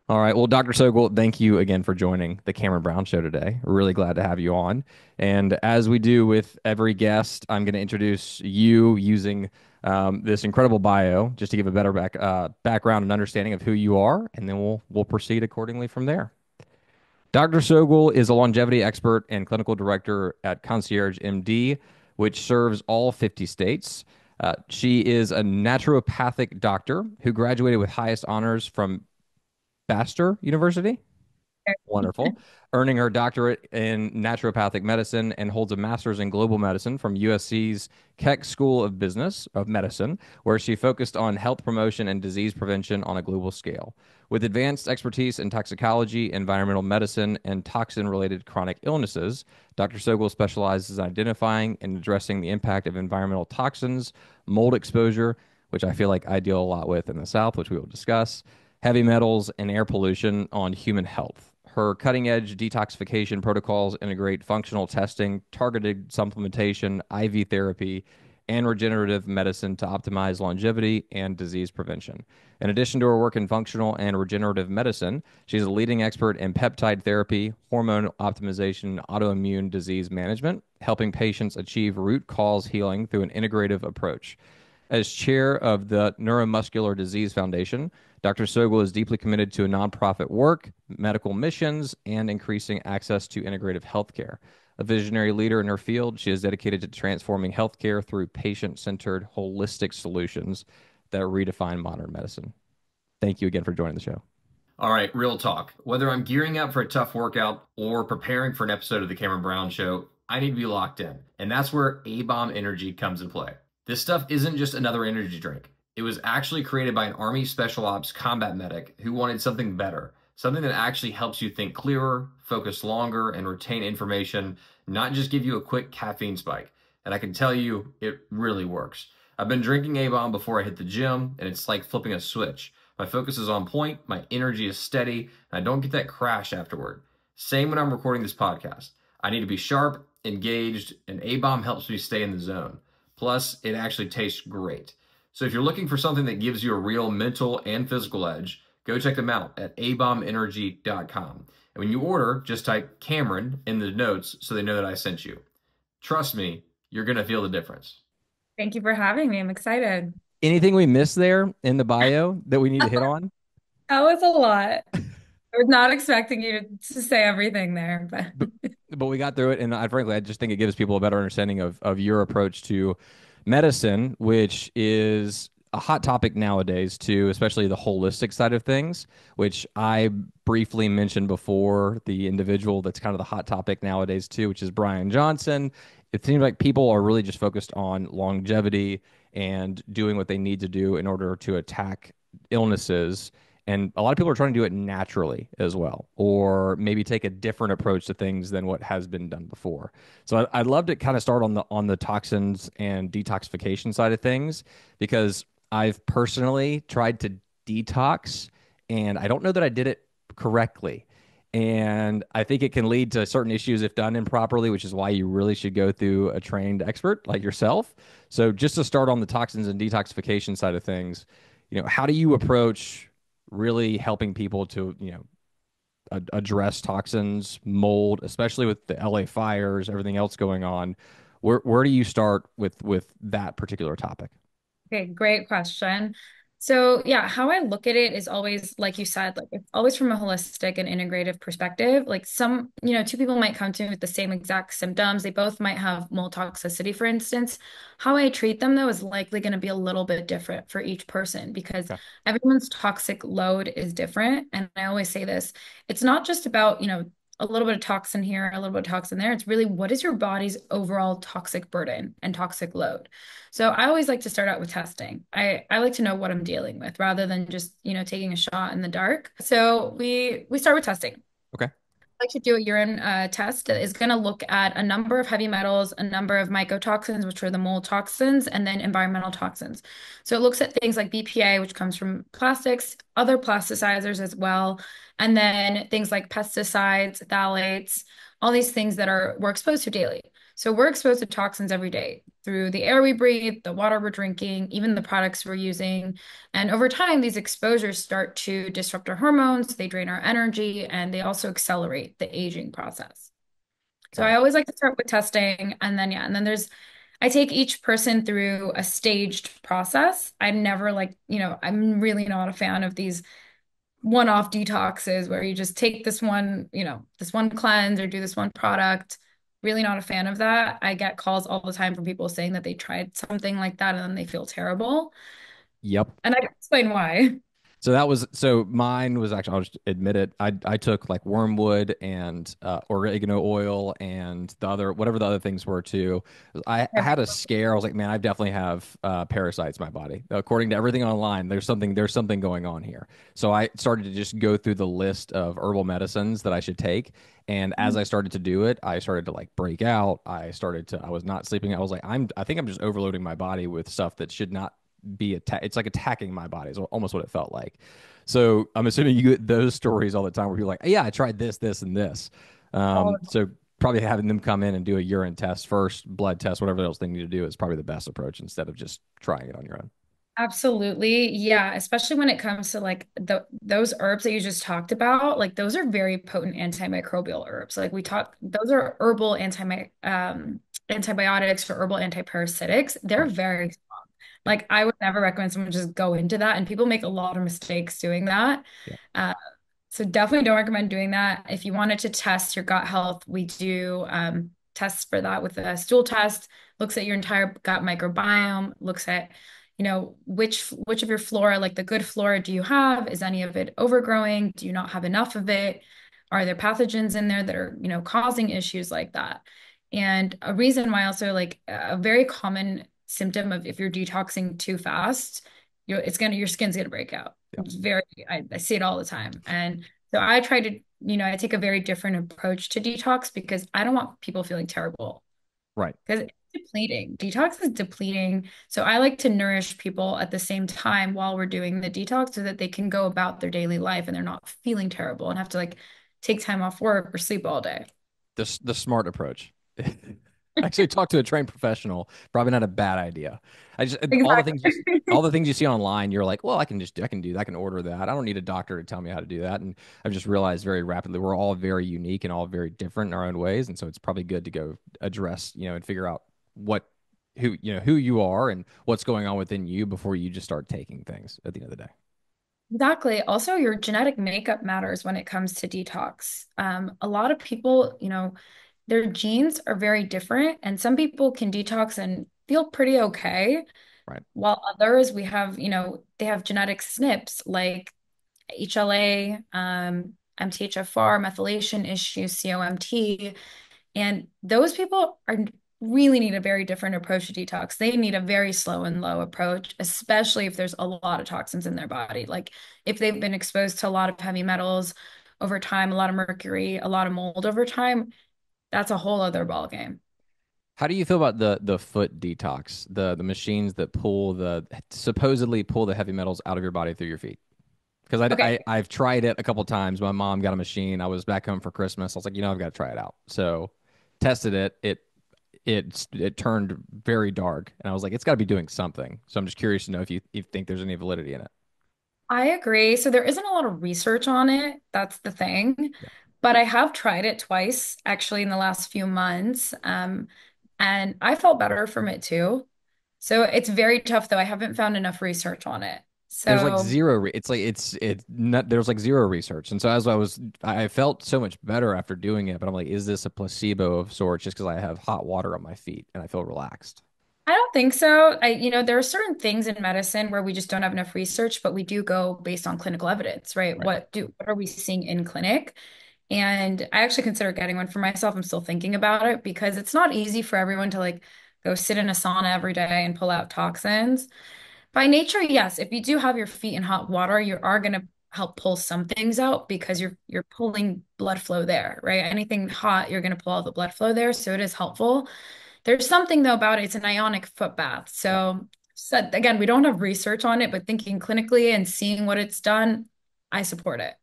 All right. Well, Dr. Sokol, thank you again for joining the Cameron Brown Show today. Really glad to have you on. And as we do with every guest, I'm going to introduce you using this incredible bio just to give a better background and understanding of who you are, and then we'll proceed accordingly from there. Dr. Sokol is a longevity expert and clinical director at Concierge MD, which serves all 50 states. She is a naturopathic doctor who graduated with highest honors from Bastyr University. Wonderful. Earning her doctorate in naturopathic medicine and holds a master's in global medicine from USC's Keck School of Business of Medicine, where she focused on health promotion and disease prevention on a global scale. With advanced expertise in toxicology, environmental medicine, and toxin-related chronic illnesses, Dr. Sokol specializes in identifying and addressing the impact of environmental toxins, mold exposure, which I feel like I deal a lot with in the South, which we will discuss, heavy metals, and air pollution on human health. Her cutting edge detoxification protocols integrate functional testing, targeted supplementation, IV therapy, and regenerative medicine to optimize longevity and disease prevention. In addition to her work in functional and regenerative medicine, she's a leading expert in peptide therapy, hormone optimization, and autoimmune disease management, helping patients achieve root cause healing through an integrative approach. As chair of the Neuromuscular Disease Foundation, Dr. Sokol is deeply committed to nonprofit work, medical missions, and increasing access to integrative healthcare. A visionary leader in her field, she is dedicated to transforming healthcare through patient centered, holistic solutions that redefine modern medicine. Thank you again for joining the show. All right, real talk. Whether I'm gearing up for a tough workout or preparing for an episode of The Cameron Brown Show, I need to be locked in. And that's where A-Bomb Energy comes into play. This stuff isn't just another energy drink. It was actually created by an Army Special Ops combat medic who wanted something better, something that actually helps you think clearer, focus longer, and retain information, not just give you a quick caffeine spike. And I can tell you, it really works. I've been drinking A-Bomb before I hit the gym, and it's like flipping a switch. My focus is on point, my energy is steady, and I don't get that crash afterward. Same when I'm recording this podcast. I need to be sharp, engaged, and A-Bomb helps me stay in the zone. Plus, it actually tastes great. So if you're looking for something that gives you a real mental and physical edge, go check them out at abombenergy.com. And when you order, just type Cameron in the notes so they know that I sent you. Trust me, you're going to feel the difference. Thank you for having me. I'm excited. Anything we missed there in the bio that we need to hit on? That was a lot. I was not expecting you to say everything there, but, but we got through it, and frankly, I just think it gives people a better understanding of your approach to medicine, which is a hot topic nowadays too, especially the holistic side of things, which I briefly mentioned before. The individual that's kind of the hot topic nowadays too, which is Brian Johnson. It seems like people are really just focused on longevity and doing what they need to do in order to attack illnesses. And a lot of people are trying to do it naturally as well, or maybe take a different approach to things than what has been done before. So I'd love to kind of start on the toxins and detoxification side of things, because I've personally tried to detox, and I don't know that I did it correctly. And I think it can lead to certain issues if done improperly, which is why you really should go through a trained expert like yourself. So just to start on the toxins and detoxification side of things, how do you approach really helping people to, address toxins, mold, especially with the LA fires, everything else going on? Where do you start with that particular topic? Okay, great question. So yeah, how I look at it is always, like you said, like it's always from a holistic and integrative perspective. Like two people might come to me with the same exact symptoms. They both might have mold toxicity, for instance. How I treat them though is likely going to be a little bit different for each person because Okay. everyone's toxic load is different. And I always say this, it's not just about, a little bit of toxin here, a little bit of toxin there. It's really what is your body's overall toxic burden and toxic load. So I always like to start out with testing. I like to know what I'm dealing with rather than just, taking a shot in the dark. So we start with testing. Okay. I like to do a urine test that is going to look at a number of heavy metals, a number of mycotoxins, which are the mold toxins, and then environmental toxins. So it looks at things like BPA, which comes from plastics, other plasticizers as well, and then things like pesticides, phthalates, all these things that we're exposed to daily. So we're exposed to toxins every day through the air we breathe, the water we're drinking, even the products we're using. And over time, these exposures start to disrupt our hormones, they drain our energy, and they also accelerate the aging process. So Got I it. always like to start with testing, and then yeah, and then I take each person through a staged process. I never like, I'm really not a fan of these one-off detoxes where you just take this one, this one cleanse or do this one product. Really not a fan of that. I get calls all the time from people saying that they tried something like that and then they feel terrible. Yep. And I can explain why. So mine was actually, I'll just admit it. I took like wormwood and oregano oil and the other whatever the other things were too. I had a scare. I was like, man, I definitely have parasites in my body. According to everything online, there's something going on here. So I started to just go through the list of herbal medicines that I should take. And as I started to do it, I started to like break out. I was not sleeping. I was like, I think I'm just overloading my body with stuff that should not it's like attacking my body is almost what it felt like. So I'm assuming you get those stories all the time where you're like, yeah, I tried this and this. So probably having them come in and do a urine test first, blood test, whatever else they need to do is probably the best approach instead of just trying it on your own. Absolutely. Yeah, especially when it comes to like those herbs that you just talked about, like those are very potent antimicrobial herbs. Like those are herbal antibiotics or herbal antiparasitics. They're Right. very Yeah. like I would never recommend someone just go into that, and people make a lot of mistakes doing that. Yeah. Uh, so definitely don't recommend doing that. If you wanted to test your gut health, we do tests for that with a stool test. Looks at your entire gut microbiome, looks at, which of your flora, like the good flora do you have? Is any of it overgrowing? Do you not have enough of it? Are there pathogens in there that are, causing issues like that? And a reason why also like a very common symptom of if you're detoxing too fast, your skin's gonna break out. Yeah. It's very, I see it all the time. And so I try to, I take a very different approach to detox because I don't want people feeling terrible Right. because it's depleting. Detox is depleting. So I like to nourish people at the same time while we're doing the detox so that they can go about their daily life and they're not feeling terrible and have to like take time off work or sleep all day. The smart approach. Actually, talk to a trained professional. Probably not a bad idea. I just all Exactly. the things you see online, you're like, well, I can do that. I can order that. I don't need a doctor to tell me how to do that. And I've just realized very rapidly we're all very unique and all very different in our own ways. And so it's probably good to go address, and figure out who you are and what's going on within you before you just start taking things at the end of the day. Exactly. Also, your genetic makeup matters when it comes to detox. A lot of people, their genes are very different, and some people can detox and feel pretty okay, Right. while others, we have, they have genetic SNPs like HLA, MTHFR, methylation issues, COMT, and those people are really need a very different approach to detox. They need a very slow and low approach, especially if there's a lot of toxins in their body. Like if they've been exposed to a lot of heavy metals over time, a lot of mercury, a lot of mold over time, that's a whole other ball game. How do you feel about the foot detox, the machines that supposedly pull the heavy metals out of your body through your feet? Because Okay, I've tried it a couple times. My mom got a machine. I was back home for Christmas. I was like, I've got to try it out. So tested it. It turned very dark, and I was like, it's got to be doing something. So I'm just curious to know if you think there's any validity in it. I agree. So there isn't a lot of research on it. That's the thing. Yeah. But I have tried it twice actually in the last few months. And I felt better from it too. So it's very tough though. I haven't found enough research on it. There's like So zero. It's like it's not. There's like zero research, and so I felt so much better after doing it. But I'm like, is this a placebo of sorts? Just because I have hot water on my feet and I feel relaxed. I don't think so. There are certain things in medicine where we just don't have enough research, but we do go based on clinical evidence, right? Right. What are we seeing in clinic? And I actually consider getting one for myself. I'm still thinking about it because it's not easy for everyone to like go sit in a sauna every day and pull out toxins. By nature, yes, if you do have your feet in hot water, you are going to help pull some things out because you're pulling blood flow there, right? Anything hot, you're going to pull all the blood flow there, so it is helpful. There's something though about it. It's an ionic foot bath. Yeah. So again, we don't have research on it, but thinking clinically and seeing what it's done, I support it.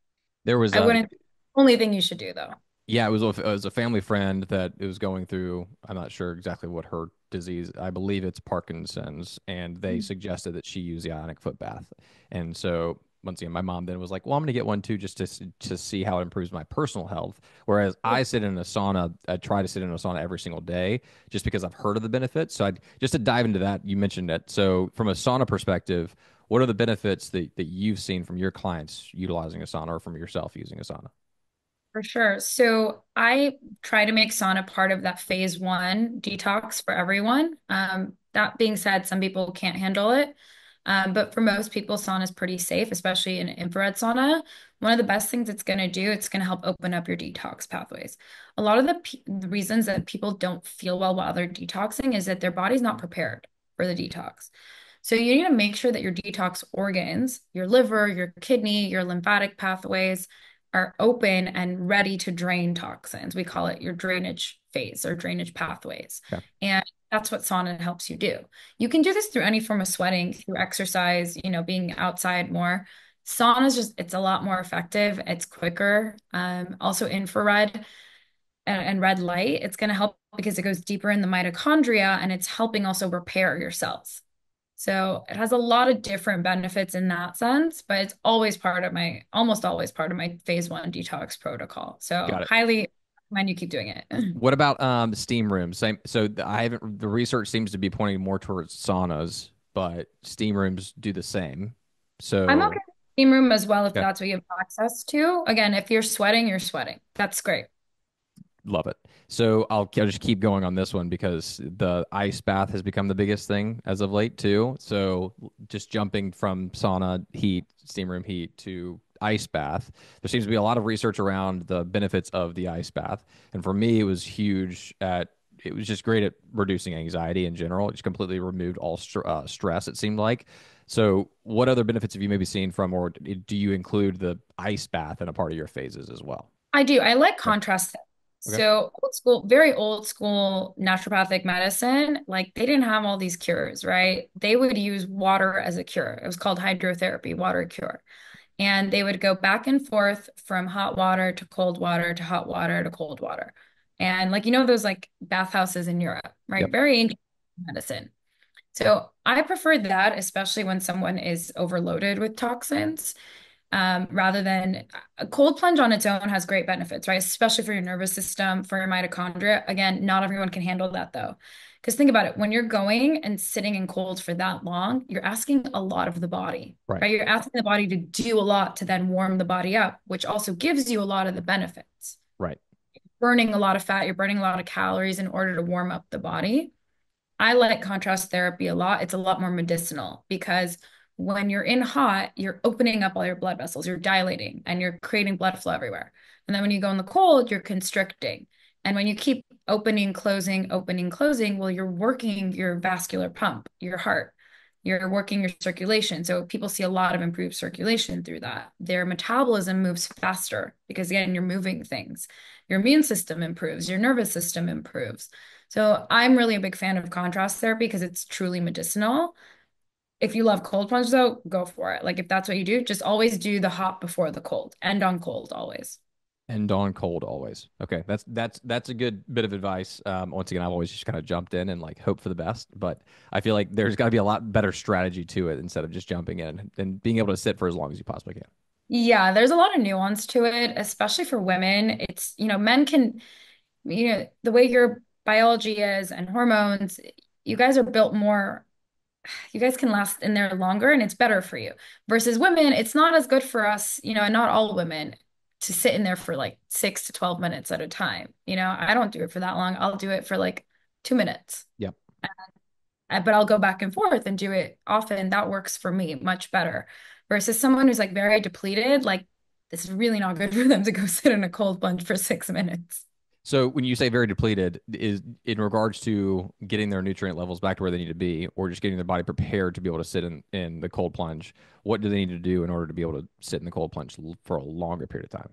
There was I wouldn't, only thing you should do though. Yeah, it was a family friend that it was going through. I'm not sure exactly what her disease. I believe it's Parkinson's, and they suggested that she use the ionic foot bath. And so once again, my mom then was like, "Well, I'm going to get one too, just to see how it improves my personal health." Whereas I sit in a sauna, I try to sit in a sauna every single day, just because I've heard of the benefits. So I just to dive into that, you mentioned it. So from a sauna perspective, what are the benefits that you've seen from your clients utilizing a sauna or from yourself using a sauna? For sure. So I try to make sauna part of that phase one detox for everyone. That being said, some people can't handle it. But for most people, sauna is pretty safe, especially in infrared sauna. One of the best things it's going to do, it's going to help open up your detox pathways. A lot of the reasons that people don't feel well while they're detoxing is that their body's not prepared for the detox. So you need to make sure that your detox organs, your liver, your kidney, your lymphatic pathways, are open and ready to drain toxins. We call it your drainage phase or drainage pathways. Okay. And that's what sauna helps you do. You can do this through any form of sweating, through exercise, being outside more. Sauna is just, it's a lot more effective. It's quicker. Also infrared and red light, it's going to help because it goes deeper in the mitochondria and it's helping also repair your cells. So it has a lot of different benefits in that sense, but it's almost always part of my phase one detox protocol. So Got it. highly recommend you keep doing it. What about steam rooms? Same. So I haven't. The research seems to be pointing more towards saunas, but steam rooms do the same. I'm okay So with steam room as well if yeah, that's what you have access to. Again, if you're sweating, you're sweating. That's great. love it. So I'll just keep going on this one because the ice bath has become the biggest thing as of late too. So just jumping from sauna heat, steam room heat to ice bath, there seems to be a lot of research around the benefits of the ice bath. And for me, it was huge at it was just great at reducing anxiety in general. It just completely removed all stress, it seemed like. So, what other benefits have you maybe seen from, or do you include the ice bath in a part of your phases as well? I do. I like Okay. contrast. Okay. So old school, very old school naturopathic medicine, like they didn't have all these cures, right? They would use water as a cure. It was called hydrotherapy, water cure. And they would go back and forth from hot water to cold water to hot water to cold water. And like, those like bathhouses in Europe, right? Yep. Very ancient medicine. So I prefer that, especially when someone is overloaded with toxins, rather than a cold plunge on its own has great benefits, right? Especially for your nervous system, for your mitochondria. Again, not everyone can handle that though. Because think about it, when you're going and sitting in cold for that long, you're asking a lot of the body, Right. right? You're asking the body to do a lot to then warm the body up, which also gives you a lot of the benefits. Right. Burning a lot of fat, you're burning a lot of calories in order to warm up the body. I like contrast therapy a lot. It's a lot more medicinal because when you're in hot, you're opening up all your blood vessels, you're dilating and you're creating blood flow everywhere. And then when you go in the cold, you're constricting. And when you keep opening, closing, well, you're working your vascular pump, your heart, you're working your circulation. So people see a lot of improved circulation through that. Their metabolism moves faster because, again, you're moving things. Your immune system improves, your nervous system improves. So I'm really a big fan of contrast therapy because it's truly medicinal. If you love cold plunge though, go for it. Like if that's what you do, just always do the hot before the cold. End on cold always. And dawn cold always. Okay, that's a good bit of advice. Once again, I've always just kind of jumped in and like hope for the best, but I feel like there's got to be a lot better strategy to it instead of just jumping in and being able to sit for as long as you possibly can. Yeah, there's a lot of nuance to it, especially for women. It's, men can, the way your biology is and hormones, you guys are built more, you guys can last in there longer and it's better for you. Versus women, it's not as good for us, and not all women to sit in there for like 6 to 12 minutes at a time. I don't do it for that long. I'll do it for like 2 minutes. Yep. But I'll go back and forth and do it often. That works for me much better. Versus someone who's like very depleted, like this is really not good for them to go sit in a cold plunge for 6 minutes. So when you say very depleted, is in regards to getting their nutrient levels back to where they need to be, or just getting their body prepared to be able to sit in the cold plunge, what do they need to do in order to be able to sit in the cold plunge for a longer period of time?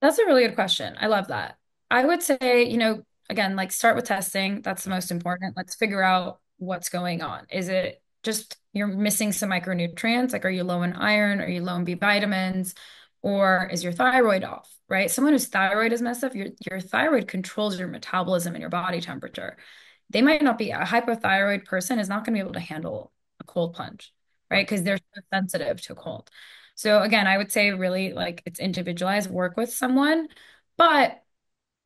That's a really good question. I love that. I would say, again, like start with testing. That's the most important. Let's figure out what's going on. Is it just you're missing some micronutrients? Like, are you low in iron? Are you low in B vitamins? Or is your thyroid off, right? Someone whose thyroid is messed up, your thyroid controls your metabolism and your body temperature. They might not be a hypothyroid person is not going to be able to handle a cold plunge, right? Right. Because they're so sensitive to cold. So again, I would say really like it's individualized, work with someone, but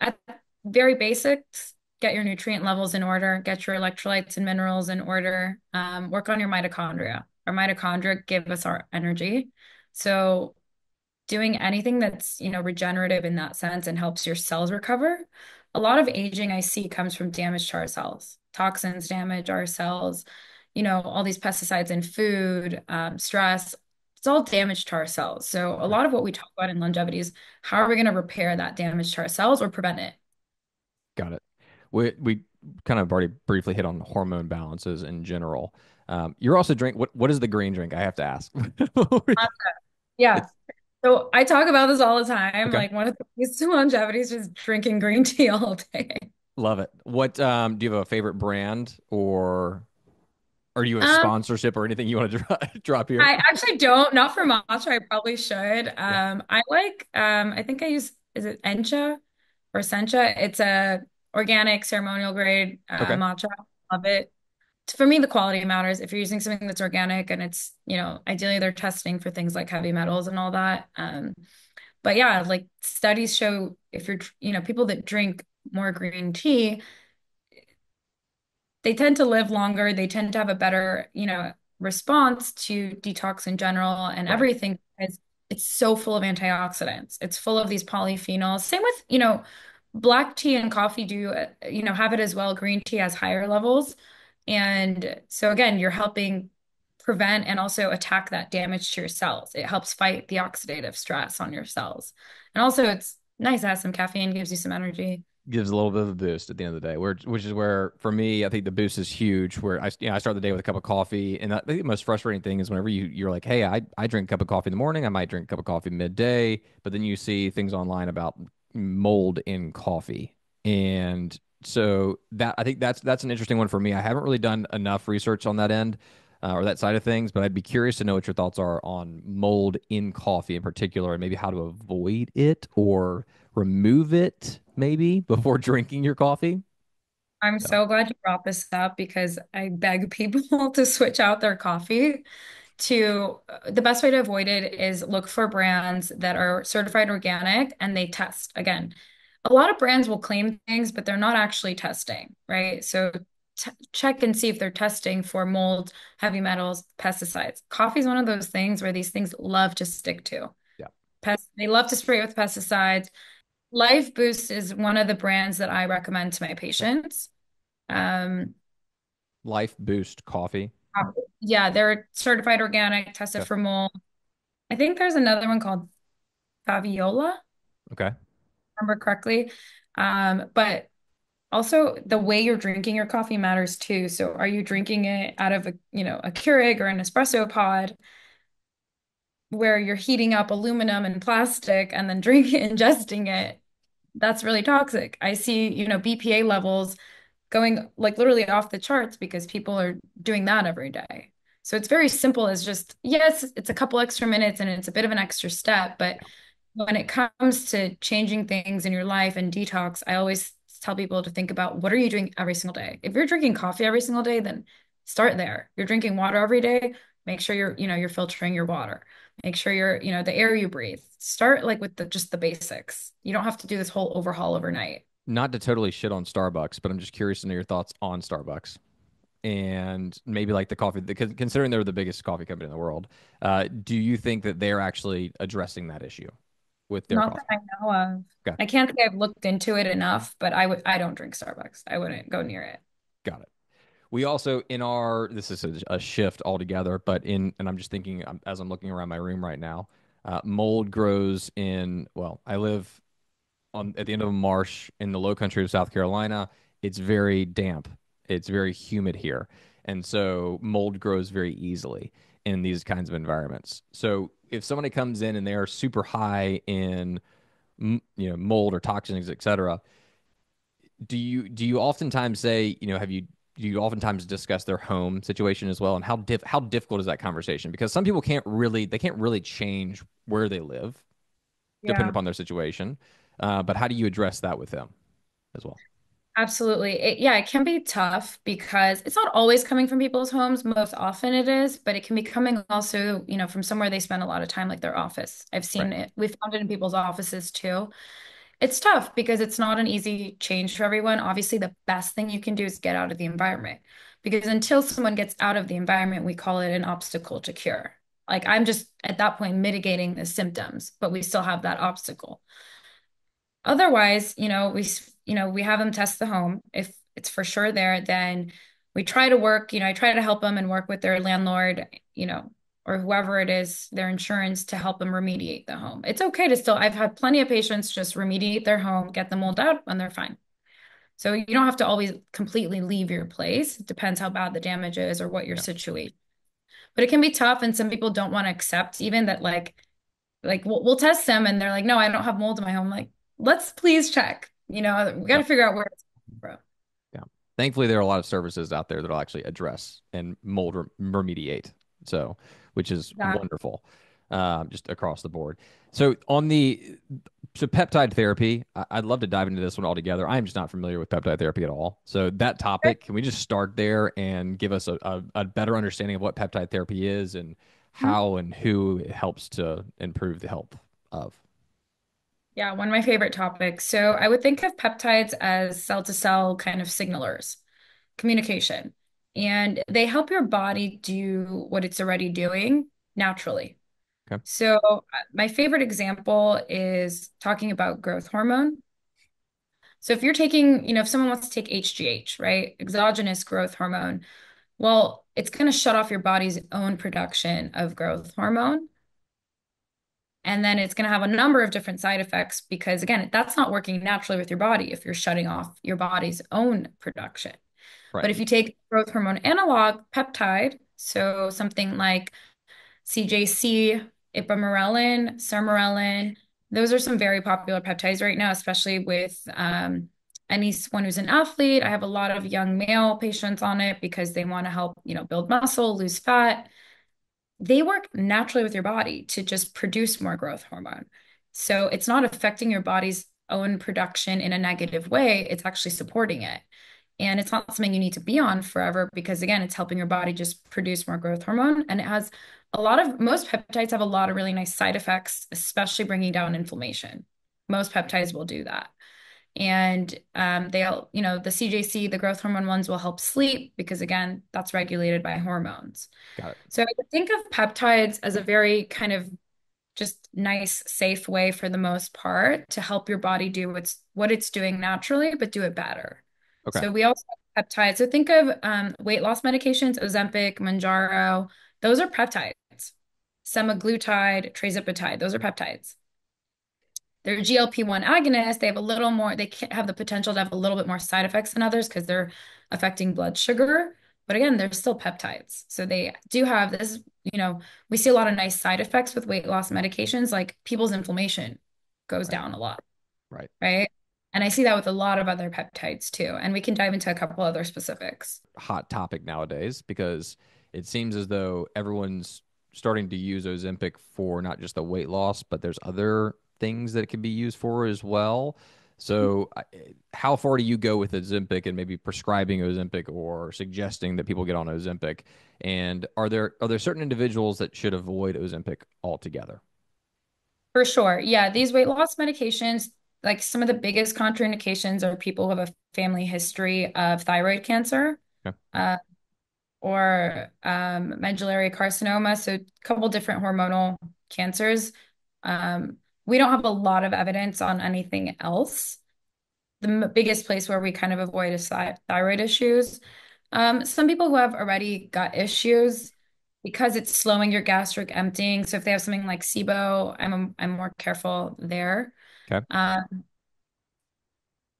at very basics, get your nutrient levels in order, get your electrolytes and minerals in order, work on your mitochondria. Our mitochondria give us our energy. So doing anything that's, regenerative in that sense and helps your cells recover. A lot of aging I see comes from damage to our cells. Toxins damage our cells, all these pesticides in food, stress, it's all damage to our cells. So a lot of what we talk about in longevity is how are we going to repair that damage to our cells or prevent it? Got it. We kind of already briefly hit on hormone balances in general. You're also drink what is the green drink? I have to ask. Yeah. So I talk about this all the time. Okay. Like one of the keys to longevity is just drinking green tea all day. Love it. What do you have a favorite brand or do you have a Um, sponsorship or anything you want to drop here? I actually don't, not for matcha. I probably should. Yeah. I like, I think I use, is it Encha or Sencha? It's a organic ceremonial grade Okay. matcha. Love it. For me, the quality matters. If you're using something that's organic and it's, ideally they're testing for things like heavy metals and all that. But yeah, like studies show if you're, people that drink more green tea, they tend to live longer. They tend to have a better, response to detox in general and Right. everything because it's so full of antioxidants. It's full of these polyphenols. Same with, black tea and coffee do, have it as well. Green tea has higher levels. And so again, you're helping prevent and also attack that damage to your cells. It helps fight the oxidative stress on your cells. And also it's nice to have some caffeine, gives you some energy. Gives a little bit of a boost at the end of the day, which is where for me, I think the boost is huge. Where I start the day with a cup of coffee, and I think the most frustrating thing is whenever you're like, hey, I drink a cup of coffee in the morning, I might drink a cup of coffee midday, but then you see things online about mold in coffee, and so that I think that's an interesting one for me. I haven't really done enough research on that end. Or that side of things, but I'd be curious to know what your thoughts are on mold in coffee in particular, and maybe how to avoid it or remove it maybe before drinking your coffee. I'm So, so glad you brought this up because I beg people to switch out their coffee to the best way to avoid it is look for brands that are certified organic and they test. Again, a lot of brands will claim things, but they're not actually testing, right? So t check and see if they're testing for mold, heavy metals, pesticides. Coffee is one of those things where these things love to stick to. yeah. They love to spray it with pesticides. Life Boost is one of the brands that I recommend to my patients. Um, Life Boost coffee. yeah, they're certified organic, tested Okay. for mold. I think there's another one called Faviola, if Okay. I remember correctly. But also the way you're drinking your coffee matters too. So are you drinking it out of a Keurig or an espresso pod where you're heating up aluminum and plastic and then ingesting it? That's really toxic. I see, BPA levels going like literally off the charts because people are doing that every day. So it's very simple as just, yes, it's a couple extra minutes and it's a bit of an extra step, but when it comes to changing things in your life and detox, I always tell people to think about what are you doing every single day? If you're drinking coffee every single day, then start there. You're drinking water every day, make sure you're filtering your water. Make sure the air you breathe. Start like with just the basics. You don't have to do this whole overhaul overnight. Not to totally shit on Starbucks, but I'm just curious to know your thoughts on Starbucks and maybe like the coffee, because considering they're the biggest coffee company in the world, do you think that they're actually addressing that issue with their Not that coffee? I know of. Okay. I can't say I've looked into it enough, but I don't drink Starbucks. I wouldn't go near it. Got it. We also in our this is a shift altogether, but in and I'm just thinking as I'm looking around my room right now, mold grows in well, I live on at the end of a marsh in the low country of South Carolina. It's very damp. It's very humid here. And so mold grows very easily in these kinds of environments. So if somebody comes in and they're super high in mold or toxins, et cetera, do you oftentimes say, have you do you oftentimes discuss their home situation as well and how difficult is that conversation? Because some people can't really change where they live. depending Yeah. upon their situation. But how do you address that with them as well? Absolutely. Yeah, it can be tough because it's not always coming from people's homes. Most often it is, but it can be coming also, from somewhere they spend a lot of time, like their office. I've Right. seen it. We've found it in people's offices too. It's tough because it's not an easy change for everyone. Obviously, the best thing you can do is get out of the environment because until someone gets out of the environment, we call it an obstacle to cure. Like I'm just at that point mitigating the symptoms, but we still have that obstacle. Otherwise, we have them test the home. If it's for sure there, then we try to work, I try to help them and work with their landlord, or whoever it is, their insurance to help them remediate the home. It's okay to still, I've had plenty of patients just remediate their home, get the mold out, and they're fine. So you don't have to always completely leave your place. It depends how bad the damage is or what your Yeah. situation. But it can be tough, and some people don't want to accept even that like we'll test them and they're like, no, I don't have mold in my home. Like, let's please check. We got Yeah. to figure out where it's from. Yeah. Thankfully, there are a lot of services out there that'll actually address and remediate. So, which is That wonderful, just across the board. So on the so peptide therapy, I'd love to dive into this one altogether. I'm just not familiar with peptide therapy at all. So that topic, can we just start there and give us a better understanding of what peptide therapy is and how and who it helps to improve the health of? Yeah, one of my favorite topics. So I would think of peptides as cell to cell kind of signalers, communication, and they help your body do what it's already doing naturally. Okay. So my favorite example is talking about growth hormone. So if you're taking, if someone wants to take HGH, right, exogenous growth hormone, well, it's going to shut off your body's own production of growth hormone. And then it's going to have a number of different side effects because, again, that's not working naturally with your body if you're shutting off your body's own production. Right. But if you take growth hormone analog peptide, so something like CJC, ipamorelin, sermorelin, those are some very popular peptides right now, especially with anyone who's an athlete. I have a lot of young male patients on it because they want to help, build muscle, lose fat. They work naturally with your body to just produce more growth hormone. So it's not affecting your body's own production in a negative way. It's actually supporting it. And it's not something you need to be on forever because, again, it's helping your body just produce more growth hormone. And it has most peptides have a lot of really nice side effects, especially bringing down inflammation. Most peptides will do that. And they'll, the CJC, the growth hormone ones will help sleep because, again, that's regulated by hormones. Got it. So I would think of peptides as a very kind of just nice, safe way for the most part to help your body do what it's doing naturally, but do it better. Okay. So we also have peptides. So think of weight loss medications, Ozempic, Mounjaro. Those are peptides. Semaglutide, tirzepatide. Those are peptides. They're GLP-1 agonists. They have a little more, they can have the potential to have a little bit more side effects than others because they're affecting blood sugar. But again, they're still peptides. So they do have this, we see a lot of nice side effects with weight loss medications, like people's inflammation goes Right. down a lot, Right. right? And I see that with a lot of other peptides too. And we can dive into a couple other specifics. Hot topic nowadays because it seems as though everyone's starting to use Ozempic for not just the weight loss, but there's other things that it can be used for as well. So, how far do you go with Ozempic and maybe prescribing Ozempic or suggesting that people get on Ozempic? And are there certain individuals that should avoid Ozempic altogether? For sure. Yeah, these weight loss medications, like some of the biggest contraindications are people who have a family history of thyroid cancer. Okay. Uh, or medullary carcinoma, so a couple different hormonal cancers. We don't have a lot of evidence on anything else. The biggest place where we kind of avoid is thyroid issues. Some people who have already gut issues, because it's slowing your gastric emptying. So if they have something like SIBO, I'm more careful there. Okay.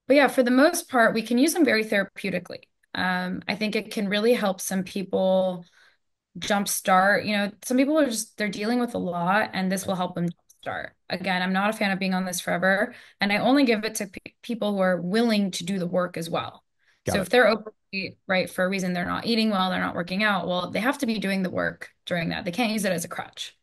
But yeah, for the most part, we can use them very therapeutically. I think it can really help some people jumpstart. Some people they're dealing with a lot, and this Right. will help them jumpstart. Again, I'm not a fan of being on this forever, and I only give it to people who are willing to do the work as well. Got So it. if they're overweight, right, for a reason, they're not eating well, they're not working out, well, they have to be doing the work during that. They can't use it as a crutch.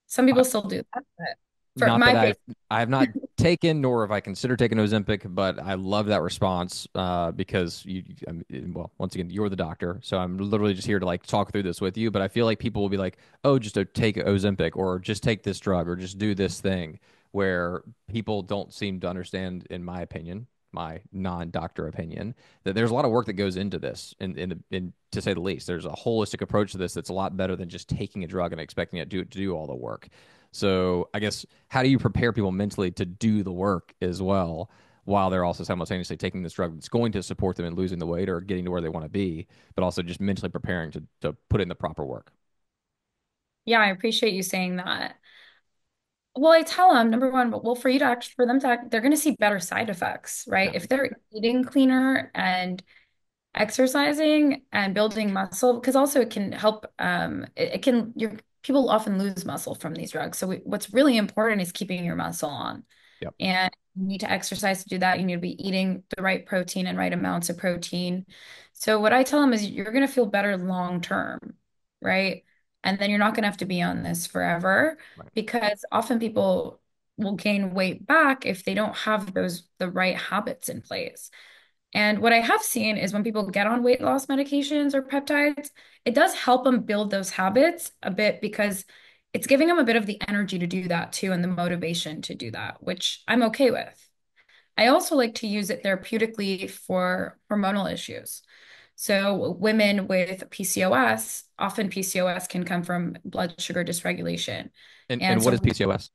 Some people Hot, still do that, but. For Not my that opinion. I have not taken nor have I considered taking Ozempic, but I love that response because well, once again, you're the doctor, so I'm literally just here to like talk through this with you. But I feel like people will be like, "Oh, just to take Ozempic, or just take this drug, or just do this thing," where people don't seem to understand, in my opinion, my non-doctor opinion, that there's a lot of work that goes into this, in to say the least. There's a holistic approach to this that's a lot better than just taking a drug and expecting it to do all the work. So I guess how do you prepare people mentally to do the work as well while they're also simultaneously taking this drug that's going to support them in losing the weight or getting to where they want to be, but also just mentally preparing to put in the proper work? Yeah, I appreciate you saying that. Well, I tell them, number one, well, for you to act, for them to act, they're going to see better side effects, right? Yeah. If they're eating cleaner and exercising and building muscle, because also it can help, it can, people often lose muscle from these drugs. So what's really important is keeping your muscle on. Yep. And you need to exercise to do that. You need to be eating the right protein and right amounts of protein. So what I tell them is you're going to feel better long term, right? And then you're not going to have to be on this forever Right. because often people will gain weight back if they don't have the right habits in place. And what I have seen is when people get on weight loss medications or peptides, it does help them build those habits a bit because it's giving them a bit of the energy to do that too and the motivation to do that, which I'm okay with. I also like to use it therapeutically for hormonal issues. So women with PCOS, often PCOS can come from blood sugar dysregulation. And And what is so PCOS?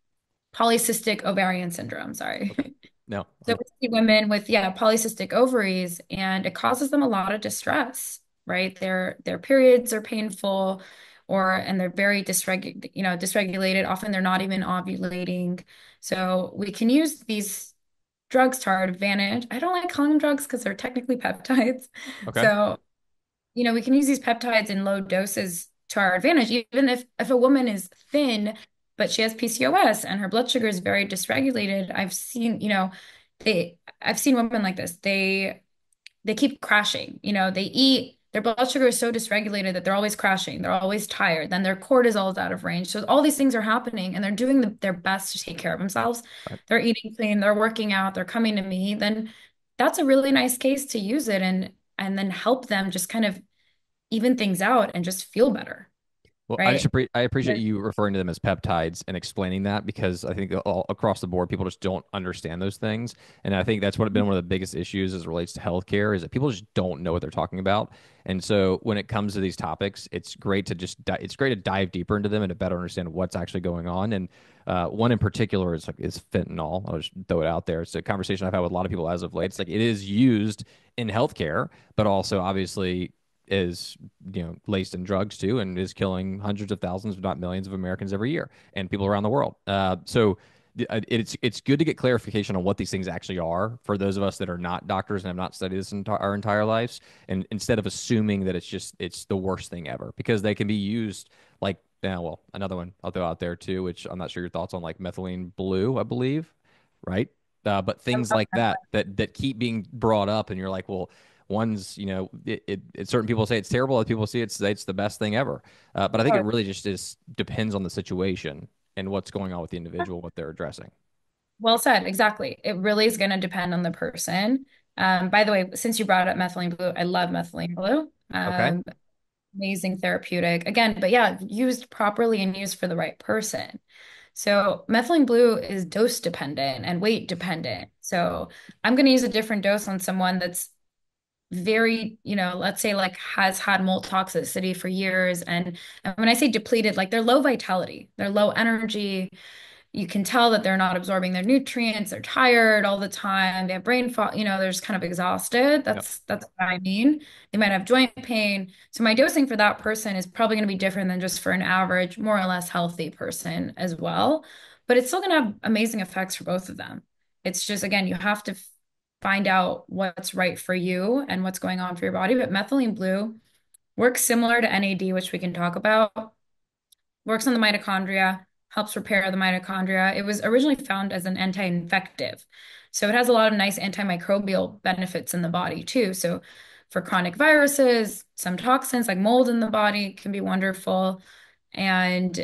polycystic ovarian syndrome, sorry. Okay. No. So we see women with, yeah, polycystic ovaries, and it causes them a lot of distress, right? Their periods are painful, and they're very dysregulated. Often they're not even ovulating. So we can use these drugs to our advantage. I don't like calling them drugs because they're technically peptides. Okay. So we can use these peptides in low doses to our advantage, even if a woman is thin, but she has PCOS and her blood sugar is very dysregulated. I've seen women like this. They keep crashing. They eat, their blood sugar is so dysregulated that they're always crashing. They're always tired. Then their cortisol is out of range. So all these things are happening and they're doing their best to take care of themselves. Right. They're eating clean, they're working out, they're coming to me. Then that's a really nice case to use it and then help them just kind of even things out and just feel better, Well, right? I appreciate you referring to them as peptides and explaining that because I think all across the board people just don't understand those things, and I think that's what been one of the biggest issues as it relates to healthcare is that people just don't know what they're talking about, and so when it comes to these topics, it's great to it's great to dive deeper into them and to better understand what's actually going on. And one in particular is fentanyl. I'll just throw it out there. It's a conversation I've had with a lot of people as of late. It's like it is used in healthcare, but also obviously is laced in drugs too and is killing hundreds of thousands if not millions of Americans every year and people around the world. So it's good to get clarification on what these things actually are for those of us that are not doctors and have not studied this our entire lives, and instead of assuming that it's the worst thing ever, because they can be used like, yeah, well, another one I'll throw out there too, which I'm not sure your thoughts on, like methylene blue, I believe, right? But things like that keep being brought up, and you're like, well, one's, certain people say it's terrible, other people say it's the best thing ever. But I think it really just depends on the situation and what's going on with the individual, what they're addressing. Well said. Exactly. It really is going to depend on the person. By the way, since you brought up methylene blue, I love methylene blue. Okay. Amazing therapeutic. Again, but yeah, used properly and used for the right person. So methylene blue is dose dependent and weight dependent. So I'm going to use a different dose on someone that's very, let's say like has had mold toxicity for years. And when I say depleted, like they're low vitality, they're low energy, you can tell that they're not absorbing their nutrients. They're tired all the time. They have brain fog, they're just kind of exhausted. Yep. That's what I mean. They might have joint pain. So my dosing for that person is probably going to be different than just for an average, more or less healthy person as well. But it's still going to have amazing effects for both of them. It's just, again, you have to find out what's right for you and what's going on for your body. But methylene blue works similar to NAD, which we can talk about, works on the mitochondria, helps repair the mitochondria. It was originally found as an anti-infective. So it has a lot of nice antimicrobial benefits in the body too. So for chronic viruses, some toxins like mold in the body can be wonderful. And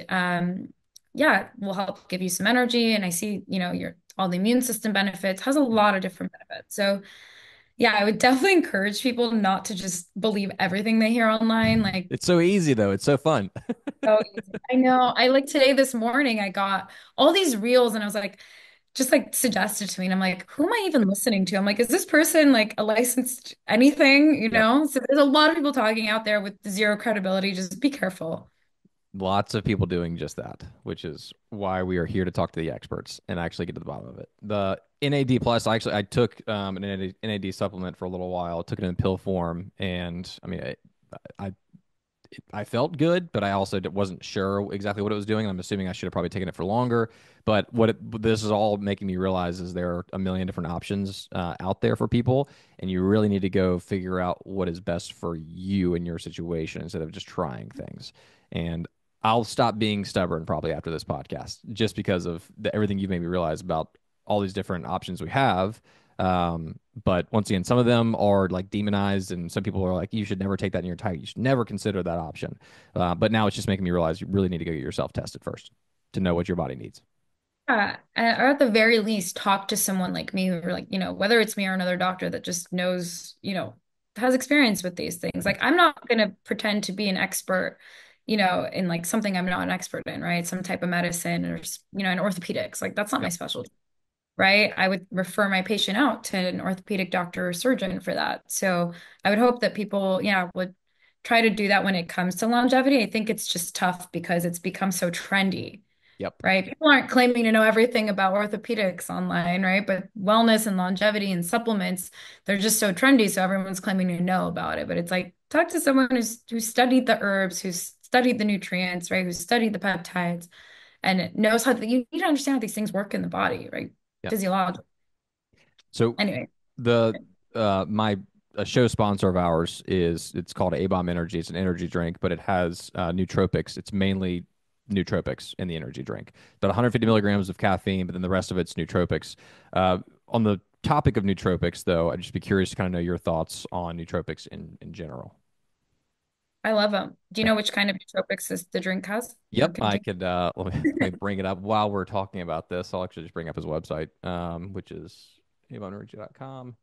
yeah, will help give you some energy. And I see, your all the immune system benefits, has a Yeah. lot of different benefits. So yeah, I would definitely encourage people not to just believe everything they hear online. Like, It's so easy though. It's so fun. so easy. I know. I like today, this morning, I got all these reels and I was like, just like suggested to me. And I'm like, who am I even listening to? I'm like, is this person like a licensed anything, Yep. So there's a lot of people talking out there with zero credibility. Just be careful. Lots of people doing just that, which is why we are here to talk to the experts and actually get to the bottom of it. The NAD plus, I took an NAD supplement for a little while, took it in pill form, and I mean, I I felt good, but I also wasn't sure exactly what it was doing. I'm assuming I should have probably taken it for longer. But this is all making me realize is there are a million different options out there for people, and you really need to go figure out what is best for you in your situation instead of just trying things. And I'll stop being stubborn probably after this podcast, just because of everything you've made me realize about all these different options we have. But once again, some of them are like demonized, and some people are like, you should never take that in your diet. You should never consider that option. But now it's just making me realize you really need to go get yourself tested first to know what your body needs. Yeah, or at the very least, talk to someone like me or like, whether it's me or another doctor that just knows, has experience with these things. Yeah. Like I'm not gonna pretend to be an expert, in like something I'm not an expert in, right? Some type of medicine or, in orthopedics. Like that's not my Yep. specialty, right? I would refer my patient out to an orthopedic doctor or surgeon for that. So I would hope that people, yeah, would try to do that when it comes to longevity. I think it's just tough because it's become so trendy, Yep. right? People aren't claiming to know everything about orthopedics online, right? But wellness and longevity and supplements, they're just so trendy. So everyone's claiming to know about it. But it's like talk to someone who's studied the herbs, who's studied the nutrients, right? Who's studied the peptides and knows how you need to understand how these things work in the body, right? Yep. Physiological. So Anyway, the my a show sponsor of ours is it's called A Bomb Energy. It's an energy drink, but it has nootropics. It's mainly nootropics in the energy drink. About 150 milligrams of caffeine, but then the rest of it's nootropics. On the topic of nootropics, though, I'd just be curious to kind of know your thoughts on nootropics in general. I love them. Do you Okay. know which kind of nootropics the drink has or Yep, I contains? could let me bring it up while we're talking about this. I'll actually just bring up his website, which is abomenergy.com.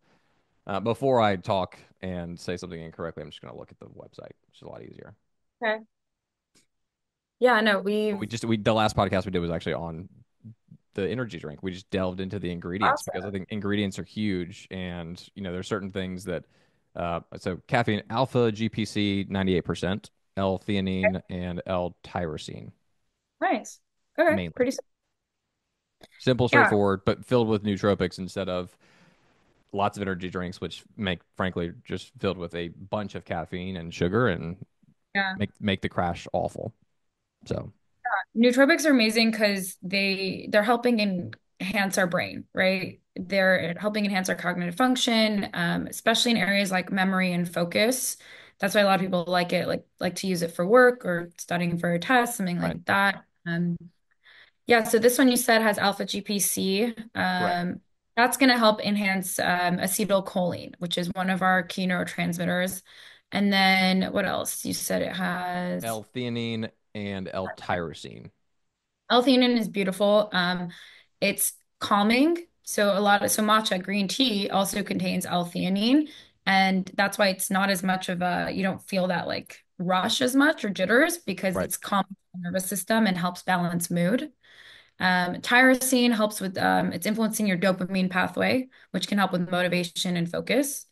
Before I talk and say something incorrectly, I'm just going to look at the website, which is a lot easier. Okay. Yeah, no, But we've we the last podcast we did was actually on the energy drink. We just delved into the ingredients because I awesome. think ingredients are huge, and there's certain things that so caffeine, alpha GPC 98%, L-theanine, and L-tyrosine Nice. Okay, mainly. pretty. Simple, Yeah, straightforward, but filled with nootropics instead of lots of energy drinks, which make frankly just filled with a bunch of caffeine and sugar and yeah. make the crash awful. So Nootropics are amazing because they're helping enhance our brain, right? They're helping enhance our cognitive function, especially in areas like memory and focus. That's why a lot of people like it, like to use it for work or studying for a test, something right, like that. Yeah, so this one you said has alpha GPC. correct. That's going to help enhance acetylcholine, which is one of our key neurotransmitters. And then what else? You said it has L-theanine and L-tyrosine. L-theanine is beautiful. It's calming. So matcha green tea also contains L-theanine, and that's why it's not as much of a you don't feel that like rush as much or jitters because Right, it's calming the nervous system and helps balance mood. Tyrosine helps with it's influencing your dopamine pathway, which can help with motivation and focus.